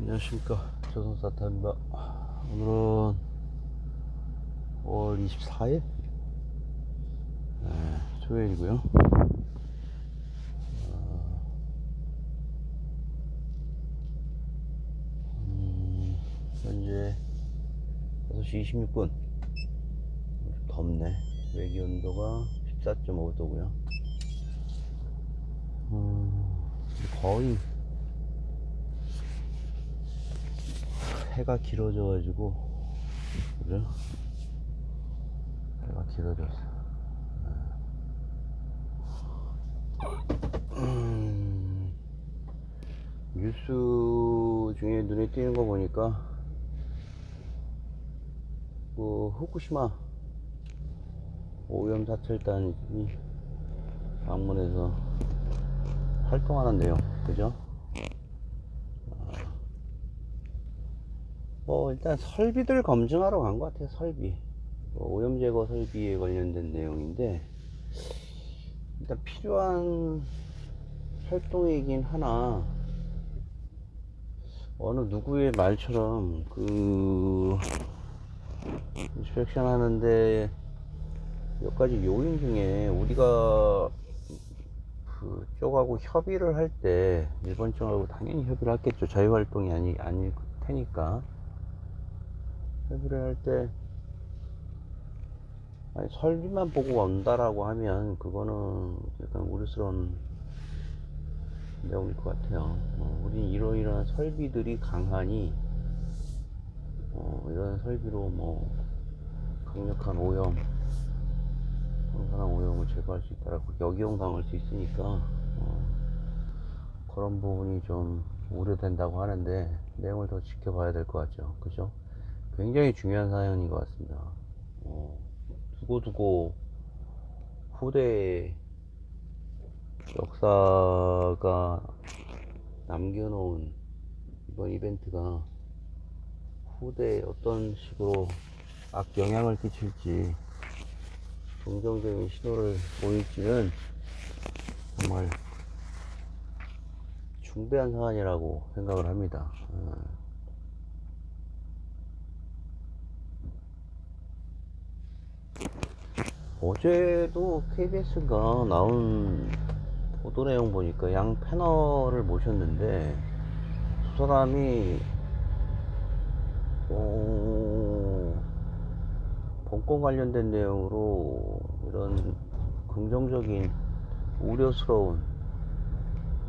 안녕하십니까, 조선사타입니다. 오늘은 5월 24일 토요일이고요. 현재 6시 26분. 덥네. 외기 온도가 14.5도고요. 거의 해가 길어져 가지고, 그죠? 해가 길어졌어. 뉴스 중에 눈에 띄는 거 보니까 그 후쿠시마 오염 사찰단이 방문해서 활동하는 내용, 그죠? 일단 설비들 검증하러 간 것 같아요. 설비, 오염 제거 설비에 관련된 내용인데, 일단 필요한 활동이긴 하나, 어느 누구의 말처럼 인스펙션 하는데 몇 가지 요인 중에, 우리가 그쪽하고 협의를 할 때, 일본 쪽하고 당연히 협의를 했겠죠. 자유활동이 아닐 테니까. 협의를 할 때, 아니, 설비만 보고 온다라고 하면 그거는 약간 우려스러운 내용일 것 같아요. 우린 이러이러한 설비들이 강하니, 이런 설비로 강력한 오염, 황산화 오염을 제거할 수 있다라고 역이용 당할 수 있으니까, 그런 부분이 좀 우려된다고 하는데, 내용을 더 지켜봐야 될 것 같죠. 그죠? 굉장히 중요한 사연인 것 같습니다. 두고두고 후대에 역사가 남겨놓은 이번 이벤트가 후대에 어떤 식으로 악영향을 끼칠지, 긍정적인 신호를 보일지는 정말 중대한 사안이라고 생각을 합니다. 어제도 KBS가 나온 보도 내용 보니까 양 패널을 모셨는데, 두 사람이 본권 관련된 내용으로 이런 긍정적인 우려스러운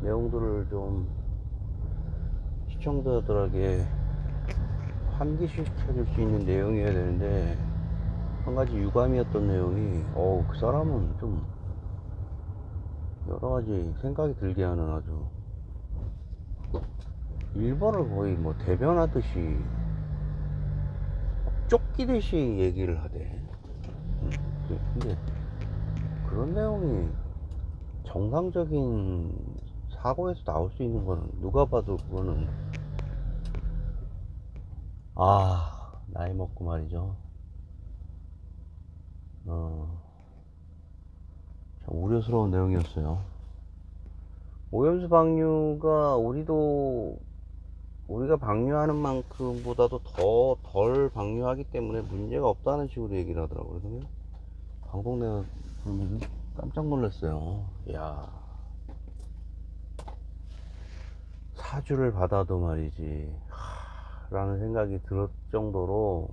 내용들을 좀 시청자들에게 환기시켜줄 수 있는 내용이어야 되는데, 한 가지 유감이었던 내용이, 그 사람은 좀 여러 가지 생각이 들게 하는, 아주 일본을 거의 대변하듯이 쫓기듯이 얘기를 하대. 근데 그런 내용이 정상적인 사고에서 나올 수 있는 거는, 누가 봐도 그거는, 나이 먹고 말이죠. 참 우려스러운 내용이었어요. 오염수 방류가 우리가 방류하는 만큼보다도 더 덜 방류하기 때문에 문제가 없다는 식으로 얘기를 하더라고요. 그래서 방송 내용 보면서 깜짝 놀랐어요. 야, 사주를 받아도 말이지, 라는 생각이 들 정도로,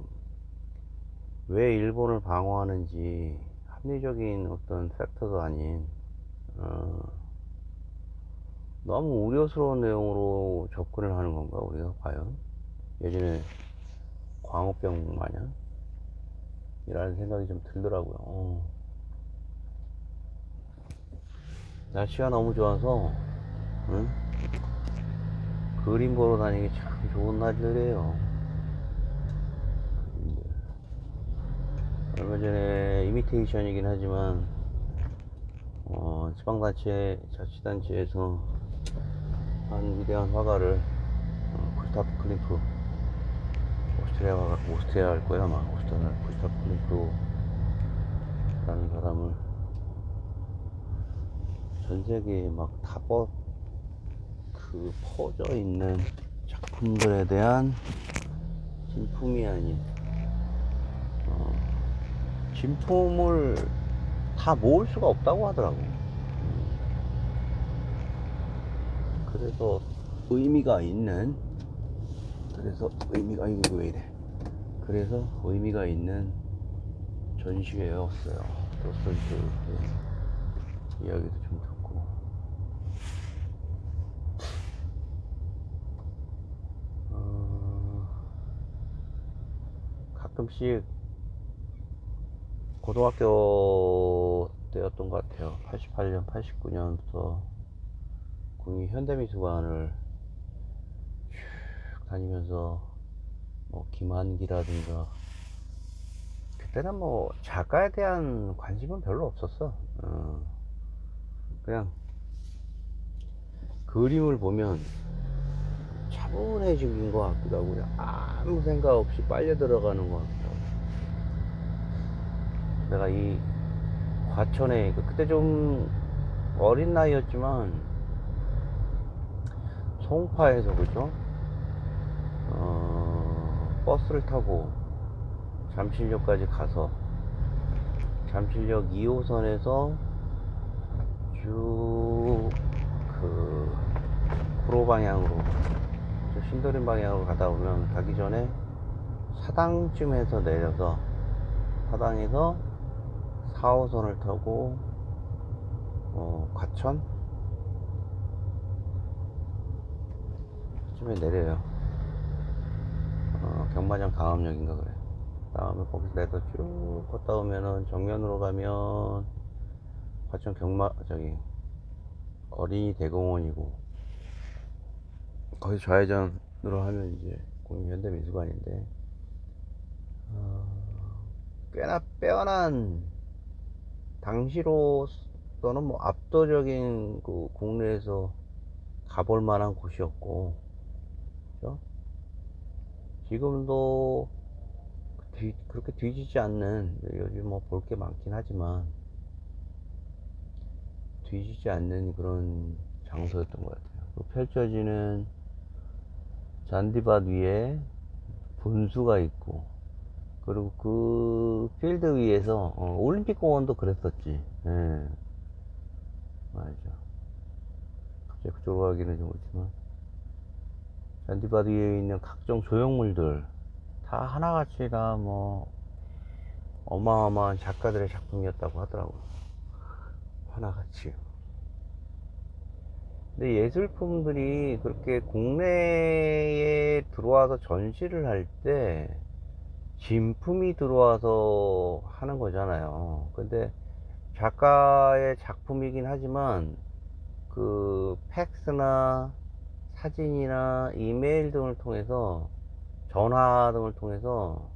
왜 일본을 방어하는지 합리적인 어떤 팩터도 아닌, 너무 우려스러운 내용으로 접근을 하는 건가, 우리가 과연? 예전에 광우병 마냥? 이라는 생각이 좀 들더라고요. 날씨가 너무 좋아서, 응? 그림 보러 다니기 참 좋은 날들이에요. 얼마 전에 이미테이션이긴 하지만, 지방자치, 자치단체에서 한 위대한 화가를, 구스타프 클림프, 오스트리아 할 거야, 아마. 구스타프 클림프라는 사람을 전 세계에 퍼져 있는 작품들에 대한 진품이 아닌 진품을 다 모을 수가 없다고 하더라고. 그래서 의미가 있는 이거 왜 이래? 그래서 의미가 있는 전시회였어요. 로스턴트 이야기도 좀 듣고. 가끔씩 고등학교 때였던 것 같아요. 88년, 89년부터 국립 현대미술관을 쭉 다니면서 뭐 김한기라든가, 그때는 뭐 작가에 대한 관심은 별로 없었어. 그냥 그림을 보면 차분해진 것 같기도 하고 그냥 아무 생각 없이 빨려 들어가는 것 같기도 하고. 내가 이 과천에 그때 좀 어린 나이였지만 송파에서 그죠? 버스를 타고 잠실역까지 가서 잠실역 2호선에서 쭉 그 구로 방향으로 신도림 방향으로 가다 보면 가기 전에 사당쯤에서 내려서 사당에서 4호선을 타고 과천 쯤에 내려요. 경마장 강암역인가 그래. 다음에 거기서 내려서 쭉 걷다 오면은 정면으로 가면 과천 어린이 대공원이고, 거기 좌회전으로 하면 이제 국립현대미술관인데, 꽤나 빼어난, 당시로서는 뭐 압도적인 그 국내에서 가볼 만한 곳이었고, 그죠? 지금도 그렇게 뒤지지 않는, 요즘 뭐 볼 게 많긴 하지만 뒤지지 않는 그런 장소였던 것 같아요. 그 펼쳐지는 잔디밭 위에 분수가 있고, 그리고 그 필드 위에서 올림픽 공원도 그랬었지. 예, 맞아. 갑자기 그쪽으로 가기는 좀 그렇지만 잔디밭 위에 있는 각종 조형물들 다 하나같이 다 뭐 어마어마한 작가들의 작품이었다고 하더라고요. 하나같이. 근데 예술품들이 그렇게 국내에 들어와서 전시를 할 때 진품이 들어와서 하는 거잖아요. 근데 작가의 작품이긴 하지만 그 팩스나 사진이나 이메일 등을 통해서, 전화 등을 통해서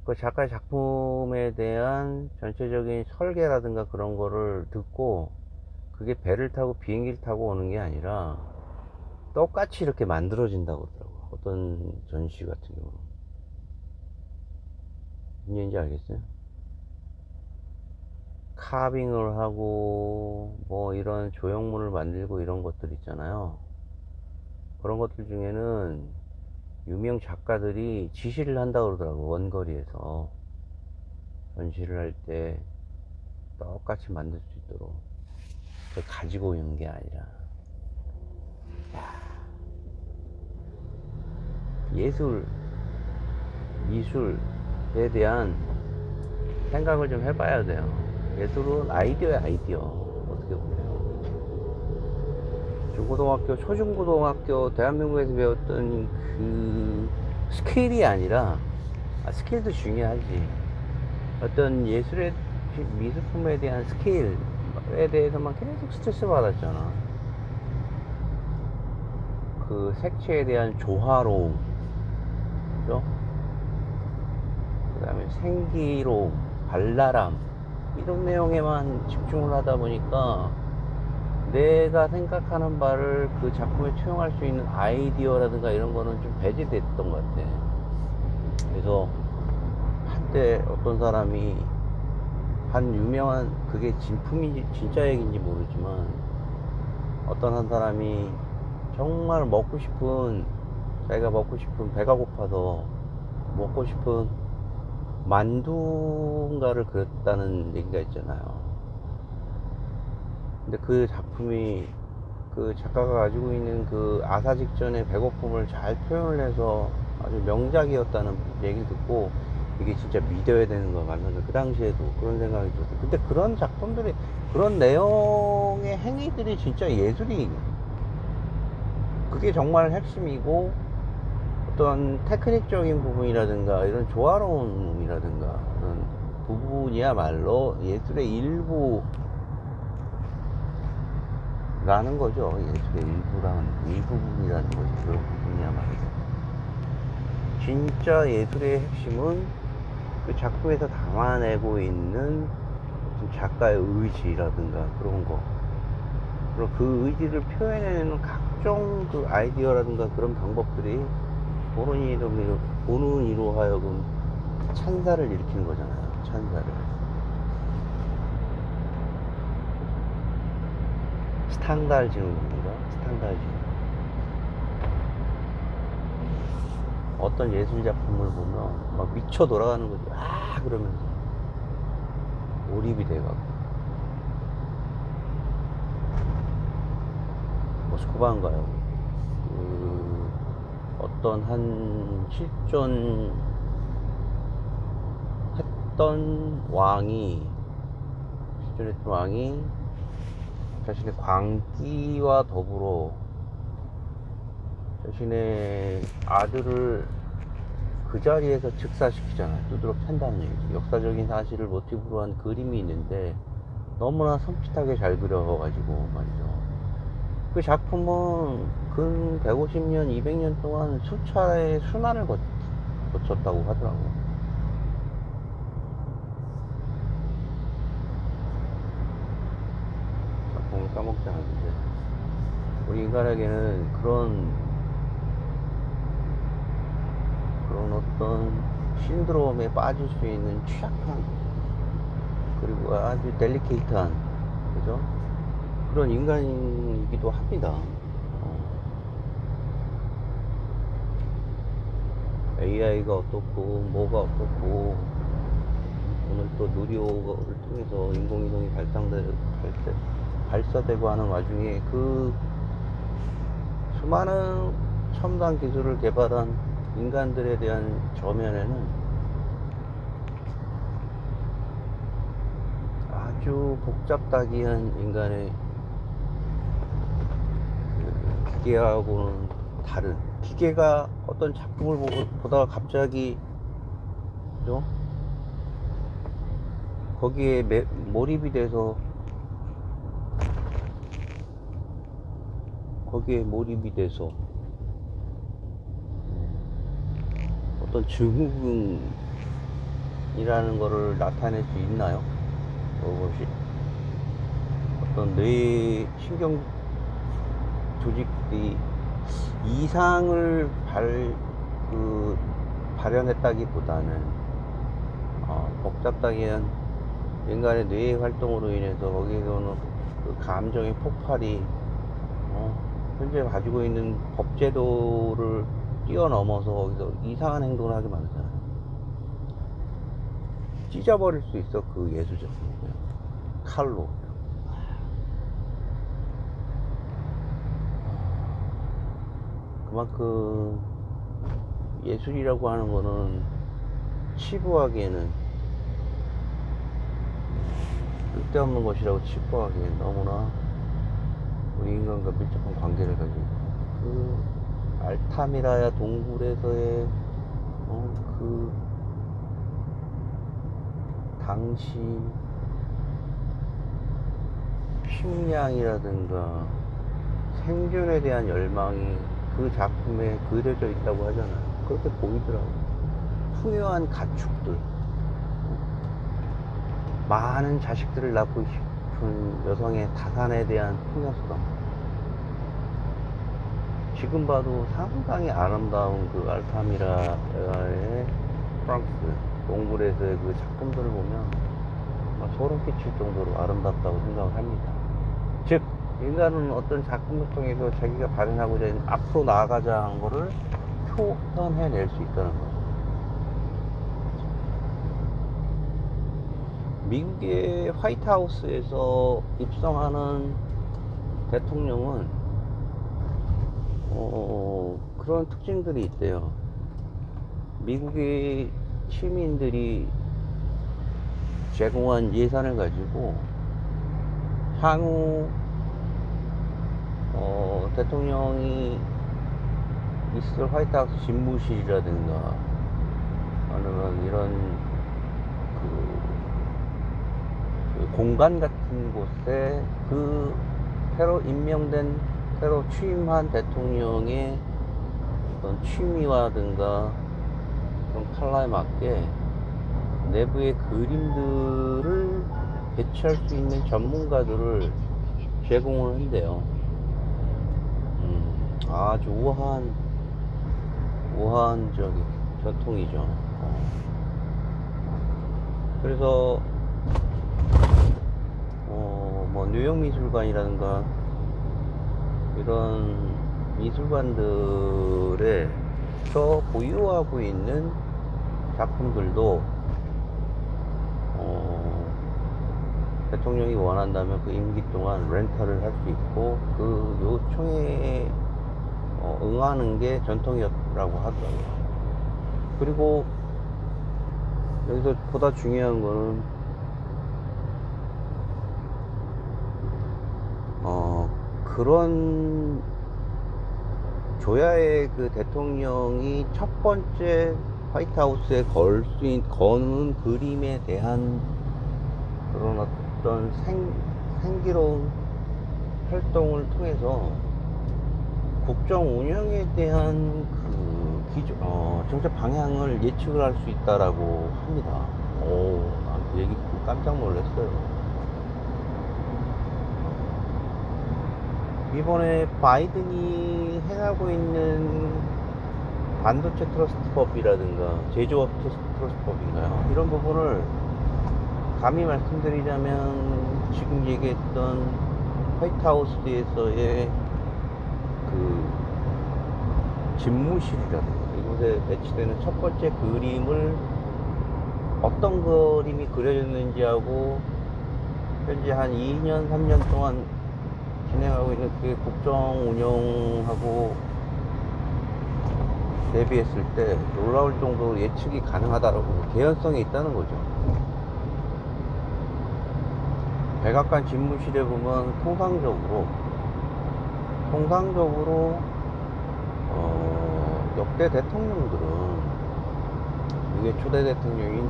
그 작가의 작품에 대한 전체적인 설계라든가 그런 거를 듣고, 그게 배를 타고 비행기를 타고 오는 게 아니라 똑같이 이렇게 만들어진다고 그러더라고요. 어떤 전시 같은 경우는. 무슨 얘기인지 알겠어요? 카빙을 하고 뭐 이런 조형물을 만들고 이런 것들 있잖아요. 그런 것들 중에는 유명 작가들이 지시를 한다고 그러더라고. 원거리에서 전시를 할 때 똑같이 만들 수 있도록. 가지고 있는 게 아니라. 예술, 미술에 대한 생각을 좀 해봐야 돼요. 예술은 아이디어야, 아이디어. 어떻게 보면 중고등학교, 초중고등학교 대한민국에서 배웠던 그 스킬이 아니라, 스킬도 중요하지. 어떤 예술의 미술품에 대한 스킬에 대해서만 계속 스트레스 받았잖아. 그 색채에 대한 조화로움, 그죠? 그 다음에 생기로움, 발랄함, 이런 내용에만 집중을 하다 보니까 내가 생각하는 바를 그 작품에 투영할 수 있는 아이디어라든가 이런 거는 좀 배제됐던 것 같아. 그래서 한때 어떤 사람이, 한 유명한, 그게 진품인지 진짜 얘기인지 모르지만, 어떤 한 사람이 정말 먹고 싶은 자기가 먹고 싶은, 배가 고파서 먹고 싶은 만두인가를 그렸다는 얘기가 있잖아요. 근데 그 작품이, 그 작가가 가지고 있는 그 아사 직전의 배고픔을 잘 표현을 해서 아주 명작이었다는 얘기를 듣고, 이게 진짜 믿어야 되는 거 맞는가, 그 당시에도 그런 생각이 들었어요. 근데 그런 작품들이, 그런 내용의 행위들이 진짜 예술이, 그게 정말 핵심이고, 어떤 테크닉적인 부분이라든가 이런 조화로움이라든가 그런 부분이야말로 예술의 일부라는 거죠. 예술의 일부분이라는 거죠. 그런 부분이야말로. 진짜 예술의 핵심은 그 작품에서 담아내고 있는 작가의 의지라든가 그런 거. 그리고 그 의지를 표현해내는 각종 그 아이디어라든가 그런 방법들이 보는 이로 하여금 찬사를 일으키는 거잖아요. 찬사를. 스탕달지움인가? 스탕달지움. 어떤 예술 작품을 보면 막 미쳐 돌아가는 거지. 아, 그러면서 몰입이 돼가고. 모스크바인가요? 그 어떤 한 실존했던 왕이 자신의 광기와 더불어 자신의 아들을 그 자리에서 즉사시키잖아요. 두드러 팬다는 얘기죠. 역사적인 사실을 모티브로 한 그림이 있는데 너무나 섬찟하게 잘 그려가지고 말이죠. 그 작품은 근 150년, 200년 동안 수차례의 순환을 거쳤다고 하더라고요. 작품을 까먹지 않는데, 우리 인간에게는 그런 어떤 신드롬에 빠질 수 있는 취약한, 그리고 아주 델리케이트한, 그죠? 그런 인간이기도 합니다. AI가 어떻고 뭐가 어떻고, 오늘 또 누리호를 통해서 인공위성이 발사되고 하는 와중에 그 수많은 첨단 기술을 개발한 인간들에 대한 저면에는 아주 복잡다기한 인간의 그 기계하고는 다른, 기계가 어떤 작품을 보다가 갑자기, 그죠? 거기에 몰입이 돼서 어떤 증후군이라는 거를 나타낼 수 있나요? 그것이 어떤 뇌 신경 조직이 이상을 발현했다기보다는 복잡하게 인간의 뇌의 활동으로 인해서 거기에서는 그 감정의 폭발이 현재 가지고 있는 법제도를 뛰어넘어서 거기서 이상한 행동을 하게 만들잖아요. 찢어버릴 수 있어, 그 예술 작품을 칼로. 그만큼 예술이라고 하는 거는 치부하기에는, 쓸데없는 것이라고 치부하기에는 너무나 우리 인간과 밀접한 관계를 가지고 있고, 그 알타미라야 동굴에서의 그 당시 식량이라든가 생존에 대한 열망이 그 작품에 그려져 있다고 하잖아요. 그렇게 보이더라고요. 풍요한 가축들, 많은 자식들을 낳고 싶은 여성의 다산에 대한 풍요성. 지금 봐도 상당히 아름다운 그 알타미라의 프랑스 동굴에서의 그 작품들을 보면 소름 끼칠 정도로 아름답다고 생각을 합니다. 즉, 인간은 어떤 작품을 통해서 자기가 발현하고자 하는 앞으로 나아가자 한 거를 표현해낼 수 있다는 거죠. 미국의 화이트하우스에서 입성하는 대통령은 그런 특징들이 있대요. 미국의 시민들이 제공한 예산을 가지고 향후 대통령이 있을 화이트하우스 집무실이라든가 아니면 이런 그 공간 같은 곳에 그 새로 임명된 새로 취임한 대통령의 어떤 취미와든가 그런 컬러에 맞게 내부의 그림들을 배치할 수 있는 전문가들을 제공을 한대요. 아주 우아한 저기 전통이죠. 그래서 뭐 뉴욕 미술관이라든가 이런 미술관들에서 보유하고 있는 작품들도 대통령이 원한다면 그 임기 동안 렌터를 할 수 있고 그 요청에 응하는 게 전통이었라고 하더라고요. 그리고 여기서 보다 중요한 거는 그런 조야의 그 대통령이 첫 번째 화이트하우스에 거는 그림에 대한 그런 어떤 생기로운 활동을 통해서 국정 운영에 대한 그 정책 방향을 예측을 할 수 있다라고 합니다. 난 그 얘기 듣고 깜짝 놀랐어요. 이번에 바이든이 행하고 있는 반도체 트러스트법이라든가 제조업 트러스트법인가요? 이런 부분을 감히 말씀드리자면 지금 얘기했던 화이트하우스에서의 그 집무실이라든가 이곳에 배치되는 첫 번째 그림을 어떤 그림이 그려졌는지 하고 현재 한 2년 3년 동안 진행하고 있는 그 국정 운영하고 대비했을 때 놀라울 정도로 예측이 가능하다라고 개연성이 있다는 거죠. 백악관 집무실에 보면 통상적으로 역대 대통령들은 미국의 초대 대통령인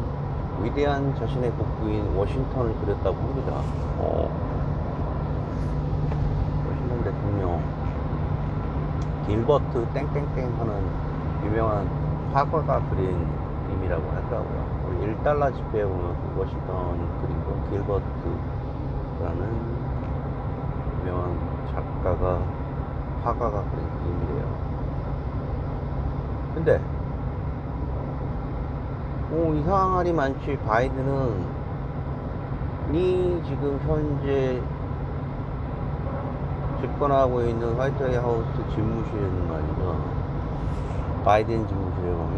위대한 자신의 국부인 워싱턴을 그렸다고 합니다. 워싱턴 대통령 길버트 땡땡땡 하는 유명한 화가가 그린 그림이라고 하더라고요. 우리 1달러 지폐에 보면 그 워싱턴 그린 건 길버트라는 유명한 화가가 그린 그림이래요. 근데 이상하리 많지. 바이든은 지금 현재 집권하고 있는 화이트하우스 집무실에는 말이죠, 바이든 집무실에 보면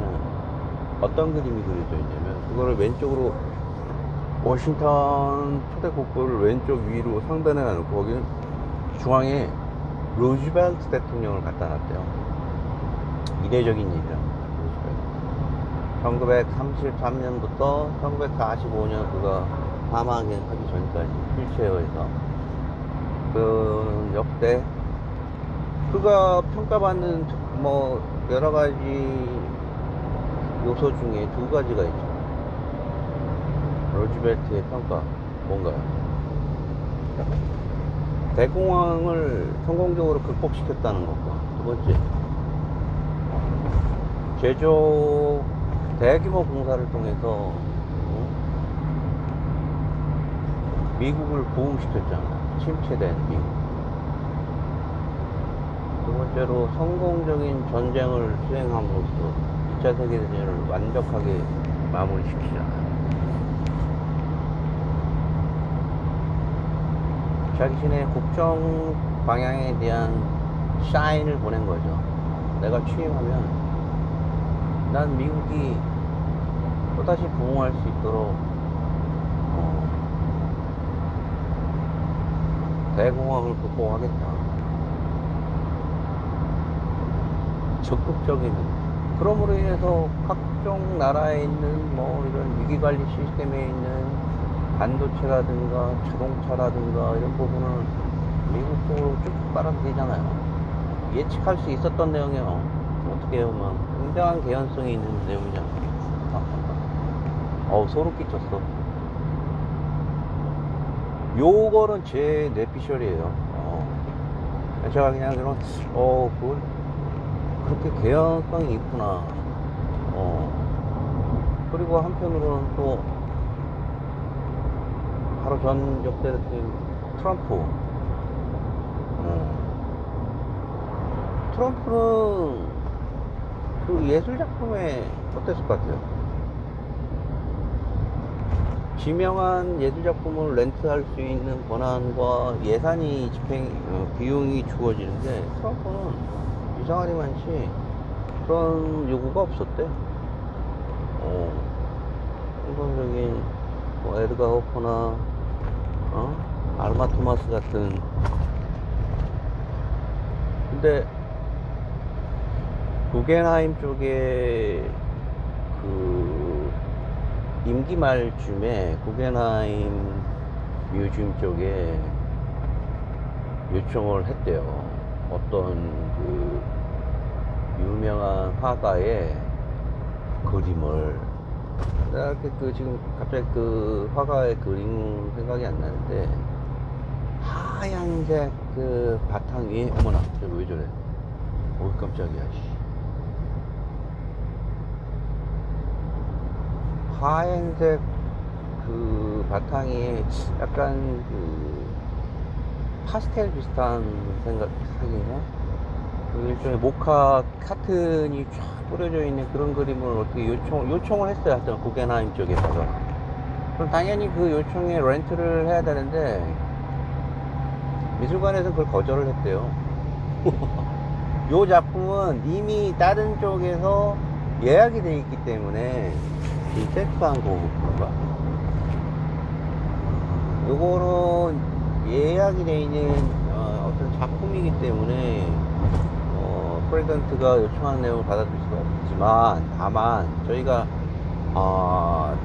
어떤 그림이 그려져 있냐면 그거를 왼쪽으로 워싱턴 초대 국보를 왼쪽 위로 상단에 놔놓고 거기는 중앙에 루즈벨트 대통령을 갖다 놨대요. 이례적인 일이라. 1933년부터 1945년 그가 사망하기 전까지 휠체어에서 그 역대 그가 평가받는 뭐 여러가지 요소 중에 두 가지가 있죠. 루즈벨트의 평가 뭔가요? 대공황을 성공적으로 극복시켰다는 것과 두 번째 제조 대규모 공사를 통해서 미국을 부흥시켰잖아요. 침체된 미국. 두 번째로 성공적인 전쟁을 수행함으로써 2차 세계대전을 완벽하게 마무리시키잖아요. 자신의 국정 방향에 대한 사인을 보낸 거죠. 내가 취임하면 난 미국이 또다시 부흥할 수 있도록 대공황을 극복하겠다. 적극적인. 그러므로 인해서 각종 나라에 있는 뭐 이런 위기관리 시스템에 있는 반도체라든가 자동차라든가 이런 부분을 미국 쪽으로 쭉 빨아들이잖아요. 예측할 수 있었던 내용이에요. 어떻게 보면 굉장한 개연성이 있는 내용이잖아요. 소름 끼쳤어. 요거는 제 뇌피셜이에요. 제가 그냥 그런 그걸 그렇게 개연성이 있구나. 그리고 한편으로는 또 바로 전 역대 대통령 트럼프. 트럼프는 그 예술 작품에 어땠을 것 같아요? 지명한 예술 작품을 렌트할 수 있는 권한과 예산이 비용이 주어지는데 트럼프는 이상하리만치 그런 요구가 없었대. 통상적인 뭐 에드가 호퍼나 아르마 토마스 같은. 근데 구겐하임 쪽에 그 임기 말쯤에 구겐하임 뮤지엄 쪽에 요청을 했대요. 어떤 그 유명한 화가의 그림을. 내가 이렇게 지금 갑자기 그 화가의 그림 생각이 안 나는데, 하얀색 그 바탕 위에, 어머나, 저기 왜 저래? 깜짝이야, 씨. 하얀색 그 바탕이 약간 그 파스텔 비슷한 색이냐? 그 일종의 모카 카튼이 쫙 뿌려져 있는 그런 그림을 어떻게 요청을 했어요. 하여튼 구겐하임 쪽에서. 그럼 당연히 그 요청에 렌트를 해야 되는데 미술관에서 그걸 거절을 했대요. 요 작품은 이미 다른 쪽에서 예약이 돼 있기 때문에 셀프한 거고, 요거는 예약이 돼 있는 어떤 작품이기 때문에 프레젠트가 요청한 내용을 받아들일 수가 없지만, 다만 저희가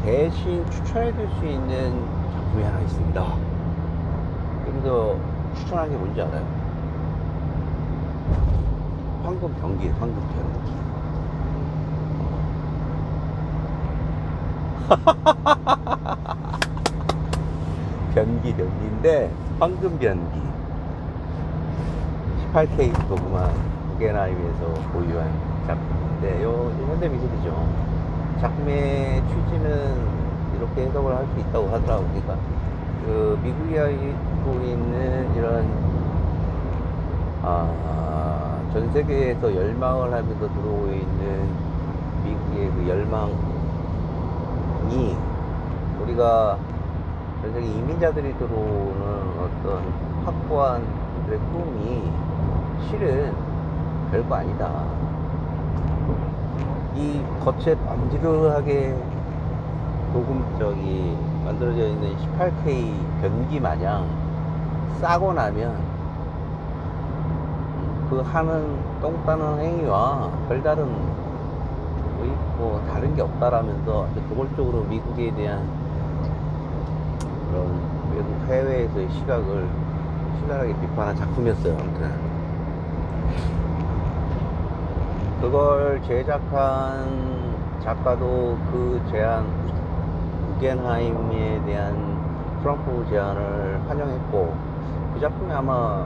대신 추천해 줄 수 있는 작품이 하나 있습니다. 그래서 추천한 게 뭔지 알아요? 황금 변기. 변기인데 황금 변기 18K 도구만 구겐하임에서 보유한 작품인데 요 현대미술이죠. 작품의 취지는 이렇게 해석을 할 수 있다고 하더라고요. 그러니까 그 미국이 하고 있는 이런 전 세계에서 열망을 하면서 들어오고 있는 미국의 그 열망이, 우리가 전 세계 이민자들이 들어오는 어떤 확고한 그들의 꿈이 실은 별거 아니다. 이 겉에 번지르하게 고급적이 만들어져 있는 18K 변기 마냥 싸고 나면 그 하는 똥 싸는 행위와 별다른 뭐 다른 게 없다라면서 아주 도골적으로 미국에 대한 그런 외국 해외에서의 시각을 신랄하게 비판한 작품이었어요. 아무튼 그걸 제작한 작가도 그 제안, 구겐하임에 대한 트럼프 제안을 환영했고, 그 작품이 아마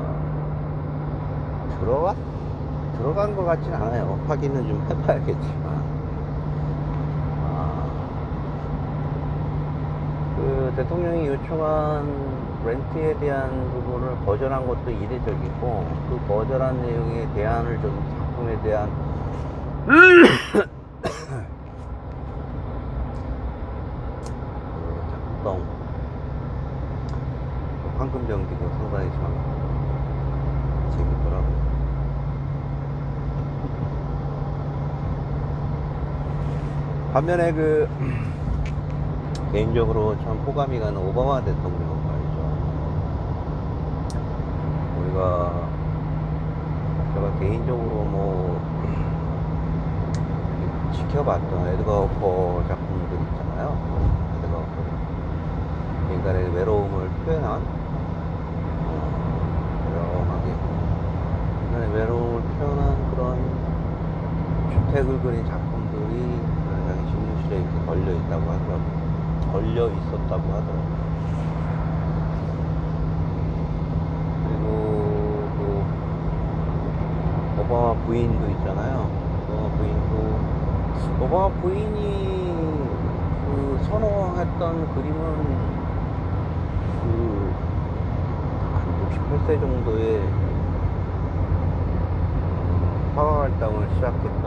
들어간 것 같진 않아요. 확인은 좀 해봐야겠지만. 그 대통령이 요청한 렌트에 대한 부분을 거절한 것도 이례적이고, 그 거절한 내용에 대안을 좀 작품에 대한 작동, 황금 병기도 상당히 참 재밌더라고요. 반면에 그 개인적으로 참 호감이 가는 오바마 대통령 말이죠. 우리가 제가 개인적으로 뭐 지켜봤던 에드가 호퍼 작품들 있잖아요. 에드가 호퍼 인간의 외로움을 표현한 여러하게 인간의 외로움을 표현한 그런 주택을 그린 작품들이 자기 집무실에 이렇게 걸려 있다고 하더라고요. 걸려 있었다고 하더라고요. 그리고 또 오바마 부인도 있잖아요. 오바마 부인이 그 선호했던 그림은 그 한 68세 정도의 화가 활동을 시작했던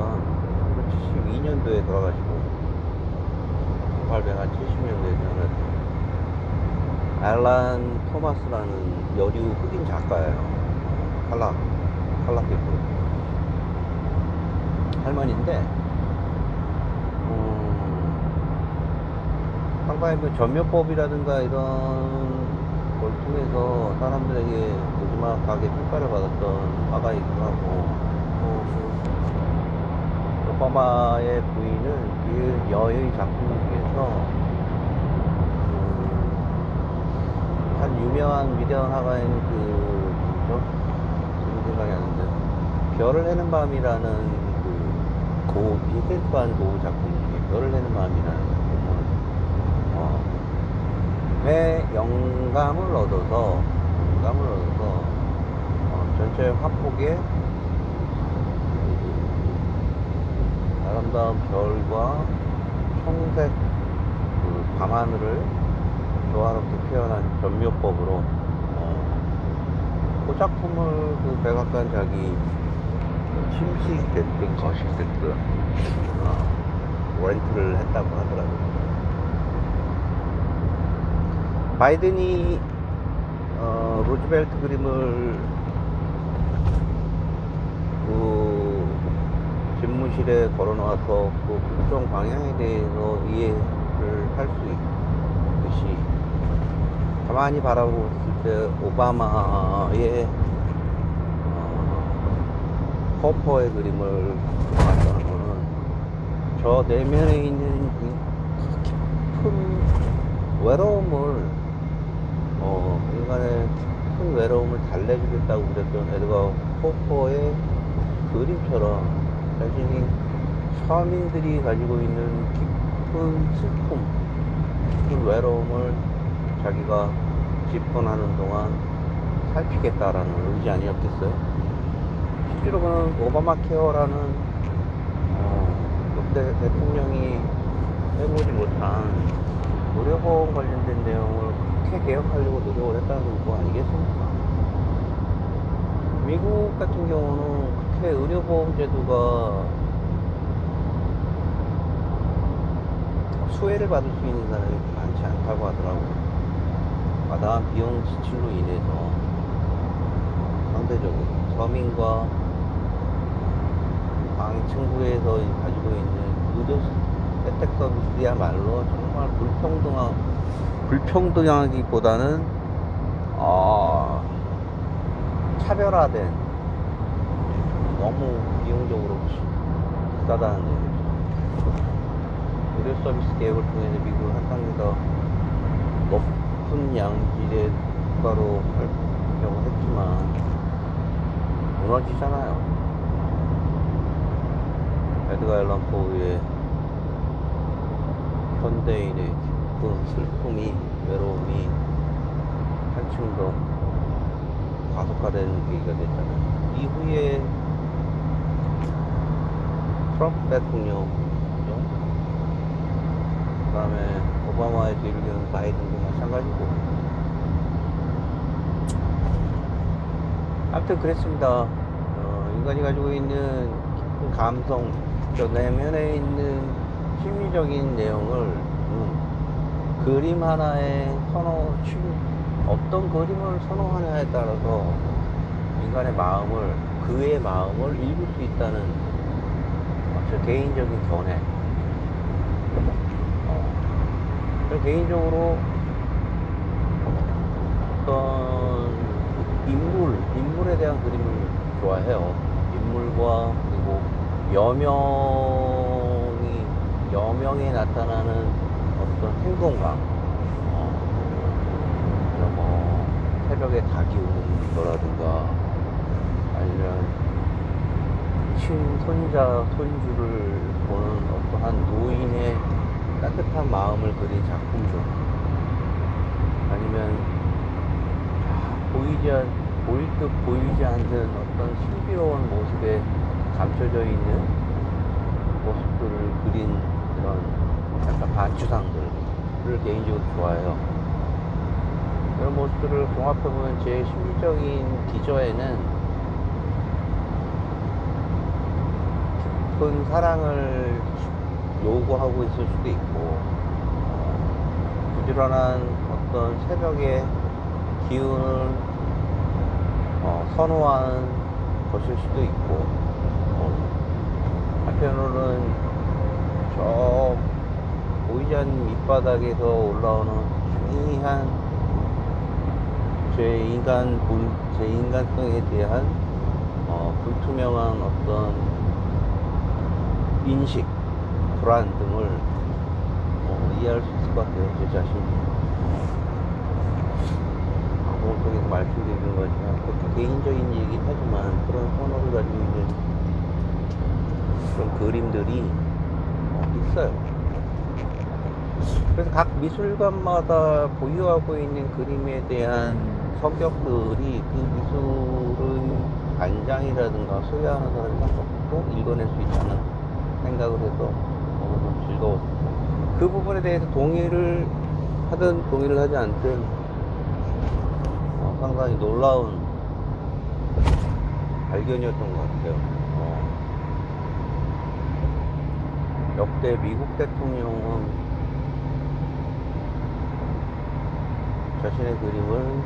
1972년도에 돌아가시고 1870년대에 태어났던 알란 토마스라는 여류 흑인 작가예요. 칼라 피플 할머니인데 상당히 뭐 전묘법이라든가 이런 걸 통해서 사람들에게 마지막하게 평가를 받았던 화가이기도 하고 오바마의 부인은 그 여의 작품 중에서 한 유명한 위대한 화가인 누구죠? 지금 생각이 안 나는데 별을 해는 밤이라는 빈센트 반 고흐 작품 중에 별을 해는 밤이라는 에 영감을 얻어서 전체 화폭에 아름다운 별과 청색 그 밤하늘을 조화롭게 표현한 전묘법으로 그 작품을 그 백악관 자기 침식됐든 거식됐든 렌트를 했다고 하더라고요. 바이든이 로즈벨트 그림을 그 집무실에 걸어놔서 그 국정 방향에 대해서 이해를 할 수 있듯이 가만히 바라보고 있을 때 오바마의 허퍼의 그림을 봤다는 거는 저 내면에 있는 이 깊은 외로움을 인간의 큰 외로움을 달래주겠다고 그랬던 에드가 호퍼의 그림처럼 자신이 서민들이 가지고 있는 깊은 슬픔, 깊은 외로움을 자기가 집권하는 동안 살피겠다라는 의지 아니었겠어요? 실제로 그는 오바마 케어라는 그때 대통령이 해보지 못한 의료보험 관련된 내용을 그렇게 개혁하려고 노력을 했다는 거 아니겠습니까? 미국 같은 경우는 그렇게 의료보험 제도가 수혜를 받을 수 있는 사람이 많지 않다고 하더라고요. 마다한 비용 지출로 인해서 상대적으로 서민과 방층부에서 가지고 있는 의료 혜택 서비스야말로 정말 불평등하기보다는 차별화된 너무 비용적으로 비싸다는 얘기죠. 의료 서비스 개혁을 통해서 미국을 한 단계 더 높은 양질의 국가로 하려고 했지만 무너지잖아요. 에드가 앨런 포의 현대인의 깊은 슬픔이, 외로움이 한층 더 가속화되는 계기가 됐잖아요. 이후에 트럼프 대통령, 그 다음에 오바마의 뒤를 이은 바이든도 마찬가지고. 아무튼 그랬습니다. 인간이 가지고 있는 깊은 감성, 저 내면에 있는 심리적인 내용을 그림 하나에 어떤 그림을 선호하냐에 따라서 인간의 마음을, 그의 마음을 읽을 수 있다는 제 개인적인 견해. 저는 개인적으로 어떤 인물에 대한 그림을 좋아해요. 인물과 그리고 여명에 나타나는 어떤 행동감, 그러니까 뭐 새벽에 닭이 우는 거라든가 아니면 친손자 손주를 보는 어떠한 노인의 따뜻한 마음을 그린 작품들, 아니면 보일 듯 보이지 않는 어떤 신비로운 모습에 감춰져 있는 모습들을 그린 그런 약간 반추상들을 개인적으로 좋아해요. 이런 모습들을 종합해보면 제 심리적인 기저에는 깊은 사랑을 요구하고 있을 수도 있고, 부지런한 어떤 새벽의 기운을 선호하는 것일 수도 있고, 한편으로는 저 보이지 않는 밑바닥에서 올라오는 희미한 제 인간성에 대한 불투명한 어떤 인식, 불안 등을 이해할 수 있을 것 같아요. 제 자신이. 방송속에서 말씀드리는 거지만 그렇게 개인적인 얘기긴 하지만 그런 선호를 가지고 있는 그런 그림들이 있어요. 그래서 각 미술관마다 보유하고 있는 그림에 대한 성격들이 그 미술의 관장이라든가 소유하는 사람이 또 읽어낼 수 있다는 생각을 해서 너무 좀 즐거웠습니다. 그 부분에 대해서 동의를 하든 동의를 하지 않든 상당히 놀라운 발견이었던 것 같아요. 역대 미국 대통령은 자신의 그림을,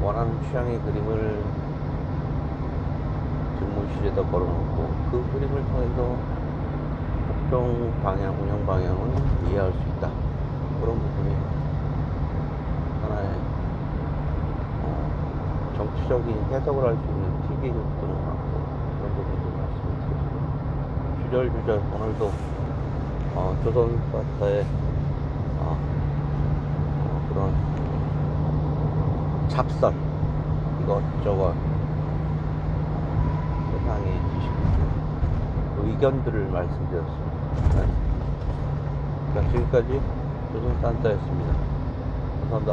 원하는 취향의 그림을 집무실에다 걸어놓고 그 그림을 통해서 국정 방향, 운영 방향을 이해할 수 있다. 그런 부분이 하나의 정치적인 해석을 할 수 있는 팁이 줬던 것 같고, 그런 부분도 말씀드렸습니다. 주절주절 오늘도 조선사타의 그런 잡설 이것저것 세상의 지식, 의견들을 말씀드렸습니다. 네. 지금까지 조선산타였습니다. 감사합니다.